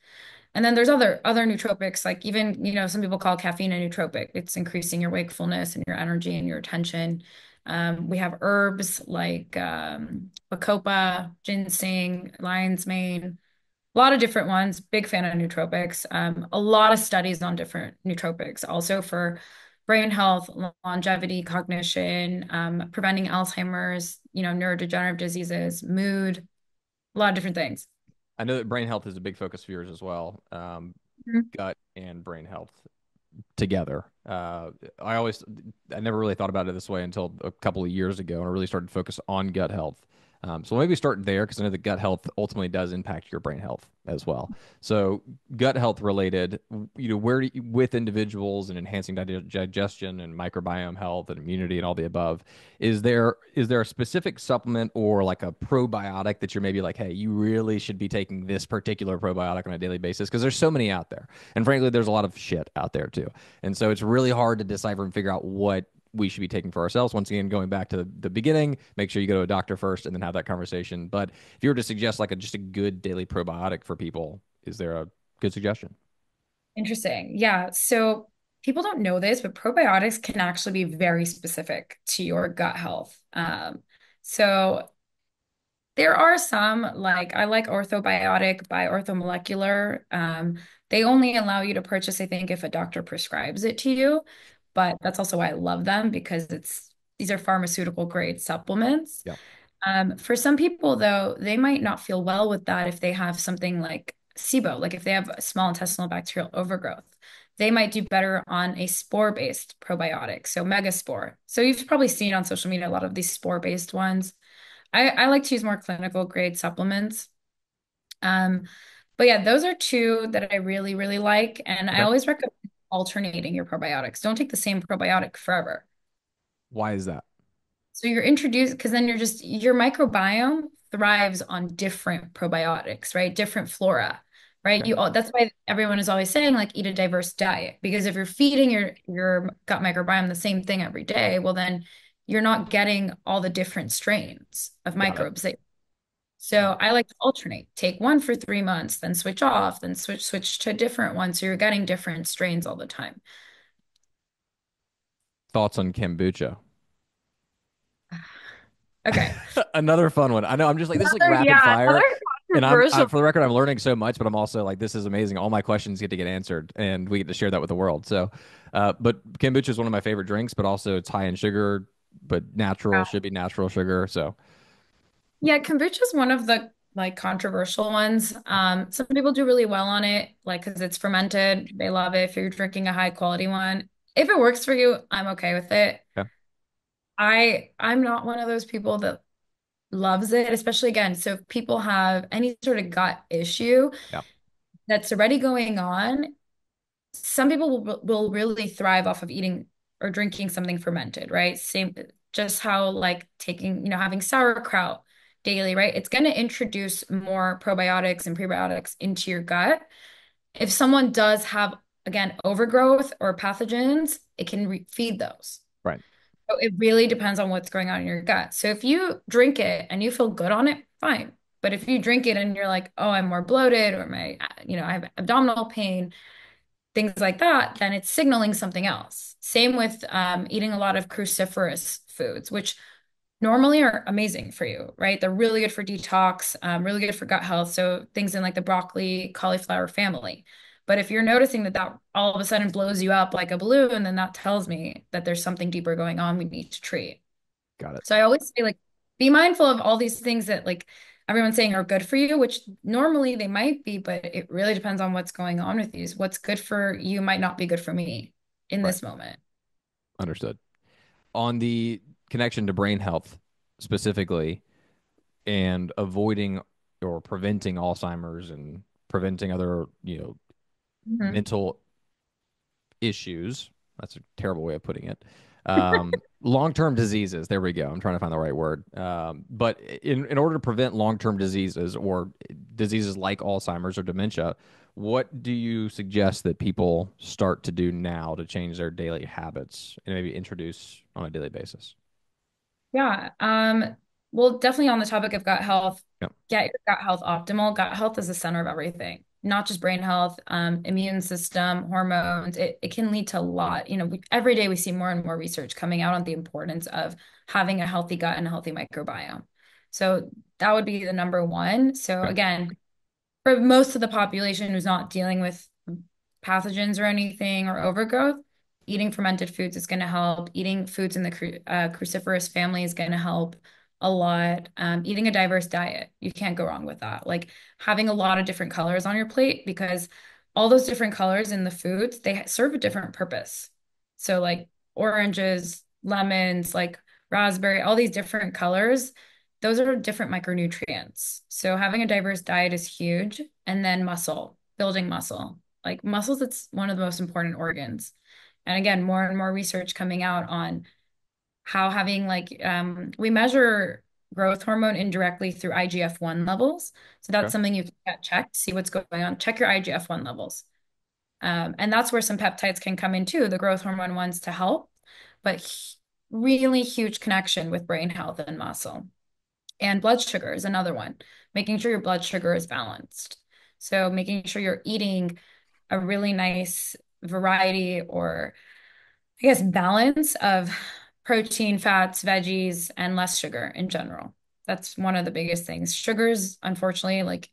And then there's other nootropics, like even, some people call caffeine a nootropic. It's increasing your wakefulness and your energy and your attention. We have herbs like bacopa, ginseng, lion's mane, a lot of different ones. Big fan of nootropics. A lot of studies on different nootropics, also for brain health, longevity, cognition, preventing Alzheimer's, neurodegenerative diseases, mood, a lot of different things. I know that brain health is a big focus of yours as well. Mhm. Gut and brain health together. I never really thought about it this way until a couple of years ago, and I really started to focus on gut health. So maybe start there because I know the gut health ultimately does impact your brain health as well. So gut health related, where do you, with individuals and enhancing digestion and microbiome health and immunity and all the above, is there a specific supplement or like a probiotic that you're maybe like, hey, you really should be taking this particular probiotic on a daily basis? Because there's so many out there, and frankly, there's a lot of shit out there too, and so it's really hard to decipher and figure out what we should be taking for ourselves. Once again, going back to the beginning, make sure you go to a doctor first and then have that conversation. But if you were to suggest like just a good daily probiotic for people, is there a good suggestion? Interesting. Yeah. So people don't know this, but probiotics can actually be very specific to your gut health. So there are some, like I like Orthobiotic by Orthomolecular. They only allow you to purchase, I think, if a doctor prescribes it to you. But that's also why I love them because these are pharmaceutical grade supplements. Yeah. For some people, though, they might not feel well with that if they have something like SIBO, like if they have small intestinal bacterial overgrowth. They might do better on a spore-based probiotic, so Megaspore. So you've probably seen on social media a lot of these spore-based ones. I like to use more clinical grade supplements. Um, but yeah, those are two that I really, really like. And I Okay. always recommend alternating your probiotics. Don't take the same probiotic forever. Why is that? So you're introduced because then your microbiome thrives on different probiotics, right? Different flora, right? Okay. That's why everyone is always saying like eat a diverse diet because if you're feeding your gut microbiome the same thing every day, well then you're not getting all the different strains of Got it. microbes that so I like to alternate. Take one for 3 months, then switch off, then switch to a different one. So you're getting different strains all the time. Thoughts on kombucha? Okay. Another fun one. I know I'm just like this is like Another, rapid yeah, fire. another And controversial. for the record, I'm learning so much, but I'm also like, this is amazing. All my questions get to get answered, and we get to share that with the world. So, but kombucha is one of my favorite drinks, but also it's high in sugar, but natural should be natural sugar. So, Yeah, kombucha is one of the like controversial ones. Some people do really well on it, like because it's fermented. They love it if you're drinking a high quality one. If it works for you, I'm okay with it. yeah, I'm not one of those people that loves it, especially again. So if people have any sort of gut issue yeah, that's already going on, some people will really thrive off of eating or drinking something fermented, right? Same, just how like taking, having sauerkraut daily, right? It's going to introduce more probiotics and prebiotics into your gut. If someone does have, again, overgrowth or pathogens, it can feed those. right, So it really depends on what's going on in your gut. So if you drink it and you feel good on it, fine. But if you drink it and you're like, oh, I'm more bloated or I have abdominal pain, things like that, then it's signaling something else. Same with eating a lot of cruciferous foods, which normally are amazing for you, right? They're really good for detox, really good for gut health. So things in like the broccoli, cauliflower family. But if you're noticing that all of a sudden blows you up like a balloon, then that tells me that there's something deeper going on we need to treat. got it. So I always say like be mindful of all these things that like everyone's saying are good for you, which normally they might be, but it really depends on what's going on with you. What's good for you might not be good for me in Right, this moment. understood. On the connection to brain health specifically, and avoiding or preventing Alzheimer's and preventing other, Mhm. mental issues. That's a terrible way of putting it. Long-term diseases. There we go. I'm trying to find the right word. But in order to prevent long-term diseases or diseases like Alzheimer's or dementia, what do you suggest that people start to do now to change their daily habits and maybe introduce on a daily basis? Yeah. Well, definitely on the topic of gut health, Yep. get your gut health optimal. Gut health is the center of everything, not just brain health, immune system, hormones. It can lead to a lot. Every day we see more and more research coming out on the importance of having a healthy gut and a healthy microbiome. So that would be the number one. So Okay. again, for most of the population who's not dealing with pathogens or anything or overgrowth, eating fermented foods is going to help. Eating foods in the cruciferous family is going to help a lot. Eating a diverse diet, you can't go wrong with that. Like having a lot of different colors on your plate because all those different colors in the foods, they serve a different purpose. So like oranges, lemons, like raspberry, all these different colors those are different micronutrients. So having a diverse diet is huge. And then muscle, building muscle. Like muscles, it's one of the most important organs. And again, more and more research coming out on how having like we measure growth hormone indirectly through IGF-1 levels. So that's Okay. something you can get checked, see what's going on. Check your IGF-1 levels. And that's where some peptides can come in too, the growth hormone ones to help, but really huge connection with brain health and muscle. And blood sugar is another one, making sure your blood sugar is balanced. So making sure you're eating a really nice variety or I guess balance of protein, fats, veggies, and less sugar in general. That's one of the biggest things. Sugar's unfortunately like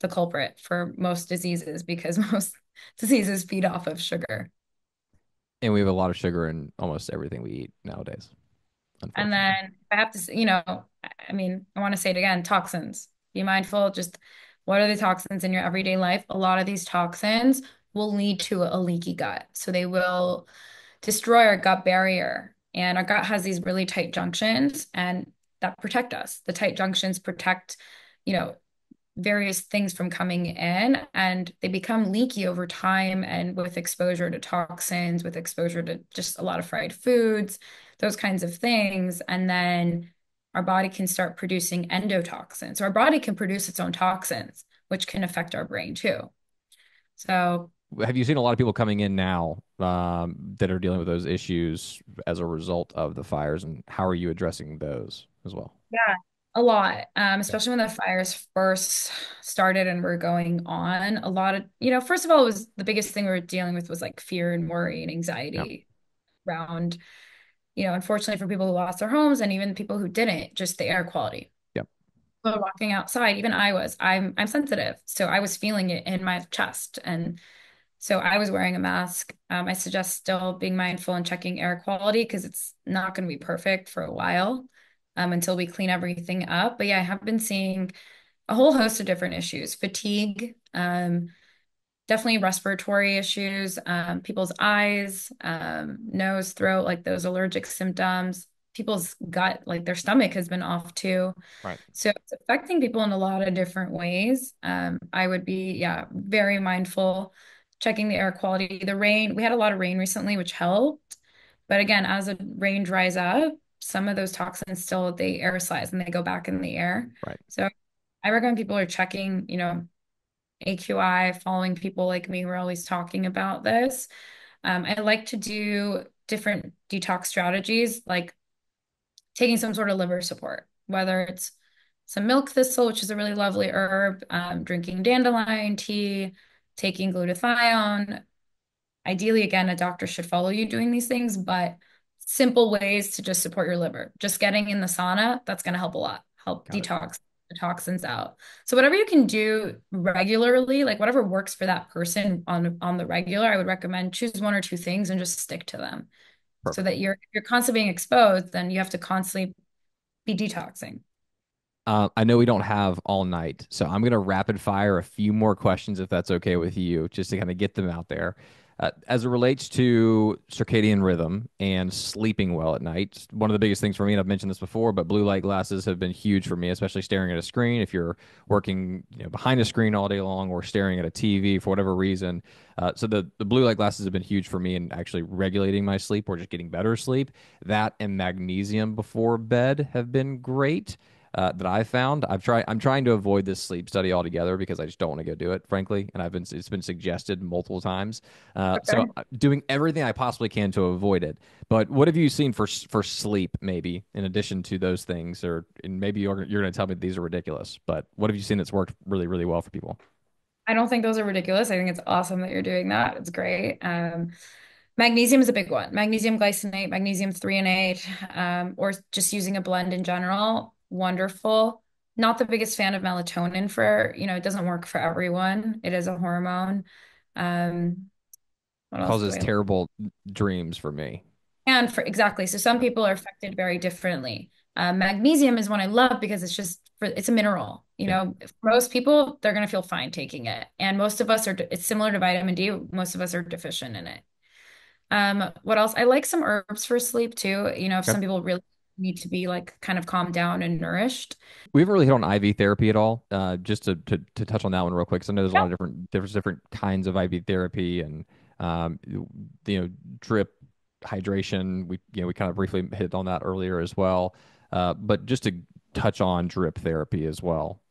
the culprit for most diseases because most diseases feed off of sugar. And we have a lot of sugar in almost everything we eat nowadays, And unfortunately. then I have to, I mean, I want to say it again, toxins. Be mindful, just what are the toxins in your everyday life? A lot of these toxins will lead to a leaky gut. So they will destroy our gut barrier. And our gut has these really tight junctions and that protect us. The tight junctions protect, you know, various things from coming in and they become leaky over time and with exposure to toxins, with exposure to just a lot of fried foods, those kinds of things. And then our body can start producing endotoxins. So our body can produce its own toxins, which can affect our brain too. So Have you seen a lot of people coming in now that are dealing with those issues as a result of the fires, and how are you addressing those as well? yeah, a lot, Yeah. especially when the fires first started and were going on. A lot of, first of all, it was the biggest thing we were dealing with was like fear and worry and Yeah. anxiety around, unfortunately for people who lost their homes and even people who didn't, just the air quality. Yep. But walking outside, even I'm sensitive, so I was feeling it in my chest, and so I was wearing a mask. I suggest still being mindful and checking air quality because it's not going to be perfect for a while, until we clean everything up. But yeah, I have been seeing a whole host of different issues, fatigue, definitely respiratory issues, people's eyes, nose, throat, like those allergic symptoms, people's gut, like their stomach has been off too. Right. So it's affecting people in a lot of different ways. I would be, yeah, very mindful, checking the air quality. The rain, we had a lot of rain recently, which helped. But again, as the rain dries up, some of those toxins still they aerosolize and they go back in the air. Right. So I recommend people are checking, AQI, following people like me who are always talking about this. I like to do different detox strategies, like taking some sort of liver support, whether it's some milk thistle, which is a really lovely herb, drinking dandelion tea, taking glutathione. Ideally, again, a doctor should follow you doing these things, but simple ways to just support your liver. Just getting in the sauna, that's going to help a lot, help Got it. detox the toxins out. So whatever you can do regularly, like whatever works for that person on the regular, I would recommend choose one or two things and just stick to them so Perfect. that you're constantly being exposed, then you have to constantly be detoxing. I know we don't have all night, so I'm going to rapid fire a few more questions if that's okay with you, just to kind of get them out there. As it relates to circadian rhythm and sleeping well at night, one of the biggest things for me, and I've mentioned this before, but blue light glasses have been huge for me, especially staring at a screen. If you're working, behind a screen all day long or staring at a TV for whatever reason, so the blue light glasses have been huge for me in actually regulating my sleep or just getting better sleep. That and magnesium before bed have been great that I've found. I'm trying to avoid this sleep study altogether because I just don't want to go do it, frankly. And it's been suggested multiple times. So Okay. doing everything I possibly can to avoid it. But what have you seen for sleep, maybe in addition to those things, or and maybe you're going to tell me these are ridiculous. But what have you seen that's worked really really well for people? I don't think those are ridiculous. I think it's awesome that you're doing that. It's great. Magnesium is a big one. Magnesium glycinate, magnesium threonate, or just using a blend in general. Wonderful. Not the biggest fan of melatonin for, it doesn't work for everyone. It is a hormone. Um, what else do Causes I terrible dreams for me. And for exactly. So some Yeah. people are affected very differently. Magnesium is one I love because it's a mineral. Yeah. For most people, they're going to feel fine taking it. And most of us it's similar to vitamin D. Most of us are deficient in it. What else? I like some herbs for sleep too. If Okay. some people really need to be like kind of calmed down and nourished. We haven't really hit on IV therapy at all. Just to touch on that one real quick, because I know there's a lot of different kinds of IV therapy and um, drip hydration. We kind of briefly hit on that earlier as well. But just to touch on drip therapy as well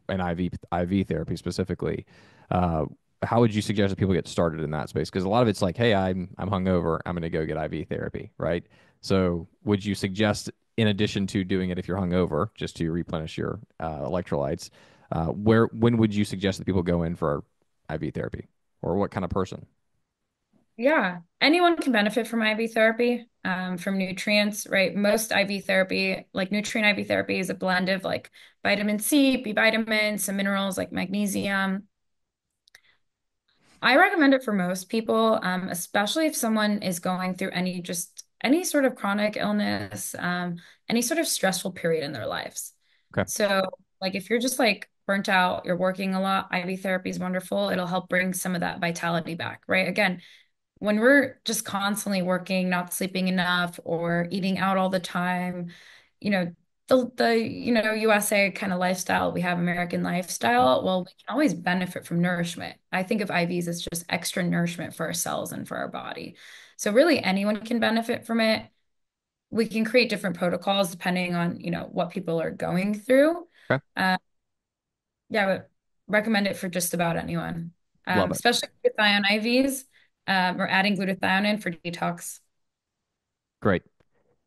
and IV therapy specifically. Uh, how would you suggest that people get started in that space? Because a lot of it's like, hey, I'm hungover, I'm going to go get IV therapy, right? So would you suggest, in addition to doing it if you're hungover, just to replenish your electrolytes, when would you suggest that people go in for IV therapy, or what kind of person? Yeah, anyone can benefit from IV therapy, from nutrients, right? Most IV therapy, like nutrient IV therapy, is a blend of like vitamin C, B vitamins, some minerals like magnesium. I recommend it for most people, especially if someone is going through any sort of chronic illness, any sort of stressful period in their lives. Okay. So, like if you're just like burnt out, you're working a lot, IV therapy is wonderful. It'll help bring some of that vitality back, right? Again, when we're just constantly working, not sleeping enough, or eating out all the time, you know, the USA kind of lifestyle, we have American lifestyle, well, we can always benefit from nourishment. I think of IVs as just extra nourishment for our cells and for our body. So really anyone can benefit from it. We can create different protocols depending on, what people are going through. Okay. Uh, yeah, I would recommend it for just about anyone, Love it. especially glutathione IVs, or adding glutathione in for detox. Great.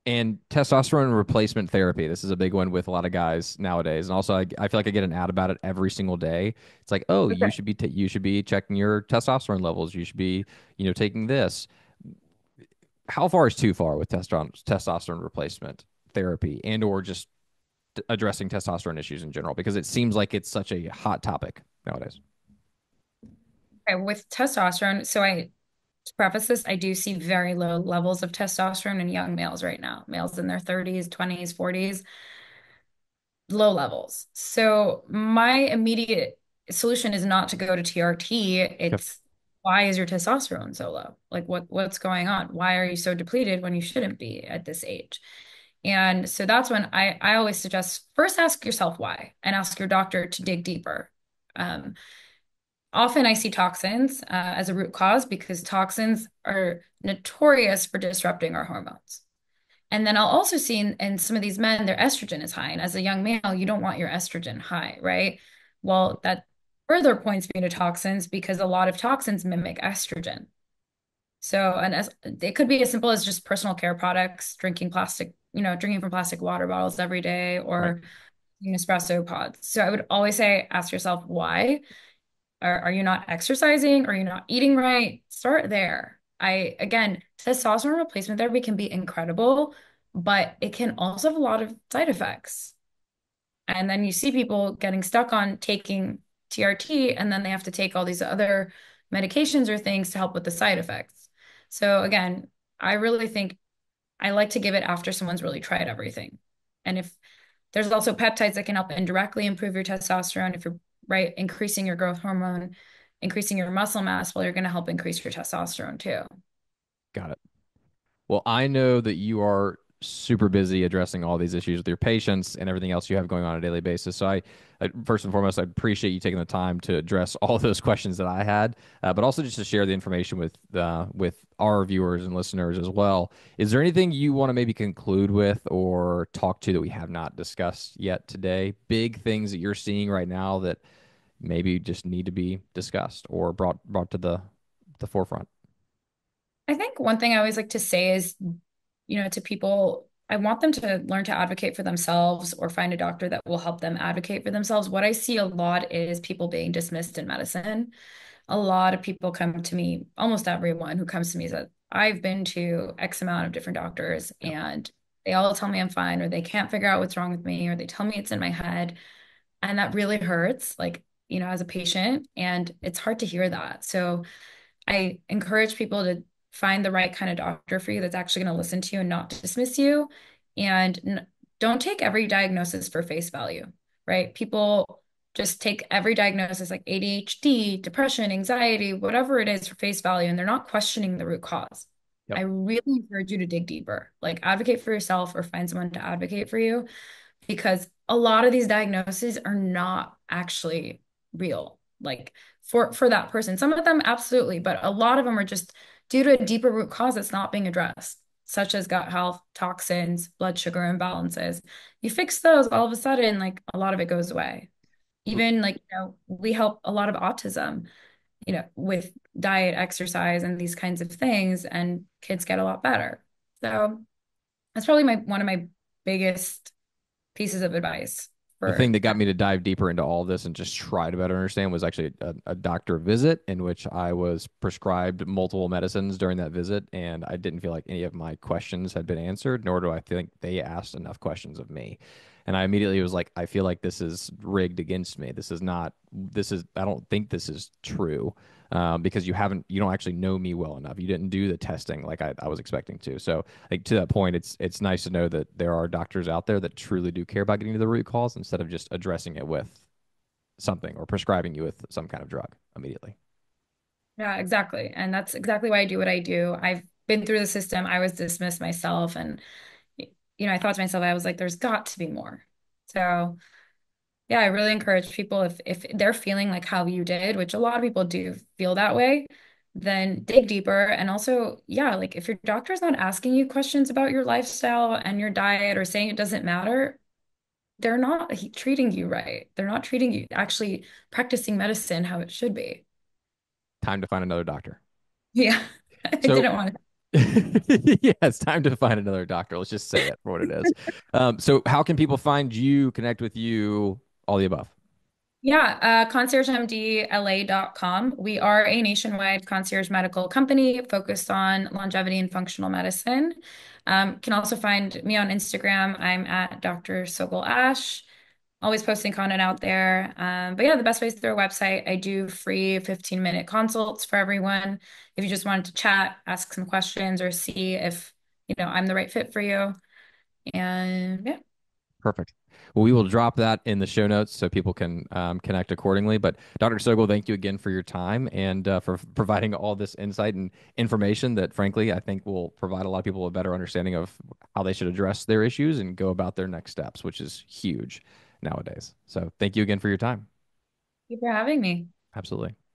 And testosterone replacement therapy. This is a big one with a lot of guys nowadays. And also, I feel like I get an ad about it every single day. It's like, oh, Okay. you should be checking your testosterone levels. You should be, taking this. How far is too far with testosterone replacement therapy and or just addressing testosterone issues in general? Because it seems like it's such a hot topic nowadays. Okay, with testosterone, so to preface this, I do see very low levels of testosterone in young males right now, males in their 30s, 20s, 40s, low levels. So my immediate solution is not to go to TRT. Okay. It's why is your testosterone so low? Like what's going on? Why are you so depleted when you shouldn't be at this age? And so that's when I always suggest first ask yourself why and ask your doctor to dig deeper. Um, Often I see toxins as a root cause because toxins are notorious for disrupting our hormones. And then I'll also see in some of these men, their estrogen is high. And as a young male, you don't want your estrogen high, right? Well, that further points me to toxins because a lot of toxins mimic estrogen. So, and as it could be as simple as just personal care products, drinking from plastic water bottles every day, Right. or espresso pods. So I would always say, ask yourself why. Are you not exercising? Are you not eating right? Start there. Again, testosterone replacement therapy can be incredible, but it can also have a lot of side effects. And then you see people getting stuck on taking TRT, and then they have to take all these other medications or things to help with the side effects. So again, I really think I like to give it after someone's really tried everything. And if there's also peptides that can help indirectly improve your testosterone if you're right, increasing your growth hormone, increasing your muscle mass, well, you're going to help increase your testosterone too. Got it. Well, I know that you are super busy addressing all these issues with your patients and everything else you have going on a daily basis. So I first and foremost, I appreciate you taking the time to address all those questions that I had, but also just to share the information with our viewers and listeners as well. Is there anything you want to maybe conclude with or talk to that we have not discussed yet today? Big things that you're seeing right now that maybe just need to be discussed or brought to the forefront. I think one thing I always like to say is, to people, I want them to learn to advocate for themselves or find a doctor that will help them advocate for themselves. What I see a lot is people being dismissed in medicine. A lot of people come to me, almost everyone who comes to me says, I've been to X amount of different doctors Yeah. and they all tell me I'm fine, or they can't figure out what's wrong with me, or they tell me it's in my head. And that really hurts, like, as a patient. And it's hard to hear that. So I encourage people to find the right kind of doctor for you that's actually going to listen to you and not dismiss you. And don't take every diagnosis for face value, right? People just take every diagnosis like ADHD, depression, anxiety, whatever it is for face value, and they're not questioning the root cause. Yep. I really encourage you to dig deeper. Like advocate for yourself or find someone to advocate for you because a lot of these diagnoses are not actually real. Like for that person. Some of them absolutely, but a lot of them are just due to a deeper root cause that's not being addressed, such as gut health, toxins, blood sugar imbalances. You fix those, all of a sudden, like a lot of it goes away. Even like, we help a lot of autism, with diet, exercise, and these kinds of things, and kids get a lot better. So that's probably my one of my biggest pieces of advice The thing for that got me to dive deeper into all this and just try to better understand was actually a doctor visit in which I was prescribed multiple medicines during that visit, and I didn't feel like any of my questions had been answered, nor do I think they asked enough questions of me. And I immediately was like, I feel like this is rigged against me. This is not, I don't think this is true, because you don't actually know me well enough. You didn't do the testing like I was expecting to. So, like to that point, it's nice to know that there are doctors out there that truly do care about getting to the root cause instead of just addressing it with something or prescribing you with some kind of drug immediately. Yeah, exactly. And that's exactly why I do what I do. I've been through the system. I was dismissed myself and I thought to myself, I was like, there's got to be more. So yeah, I really encourage people if they're feeling like how you did, which a lot of people do feel that way, then dig deeper. And also, yeah, like if your doctor's not asking you questions about your lifestyle and your diet or saying it doesn't matter, they're not treating you right. They're not treating you actually practicing medicine how it should be. Time to find another doctor. Yeah, I So, didn't want to. yeah, it's time to find another doctor. Let's just say it for what it is. So, how can people find you, connect with you, all the above? Yeah, conciergemdla.com. We are a nationwide concierge medical company focused on longevity and functional medicine. Can also find me on Instagram. I'm at Dr. Sogol Ash, always posting content out there. But yeah, the best way is through our website. I do free 15-minute consults for everyone. If you just wanted to chat, ask some questions, or see if, I'm the right fit for you. And yeah. Perfect. Well, we will drop that in the show notes so people can connect accordingly. But Dr. Sogol, thank you again for your time and for providing all this insight and information that, frankly, I think will provide a lot of people a better understanding of how they should address their issues and go about their next steps, which is huge nowadays. So thank you again for your time. Thank you for having me. Absolutely.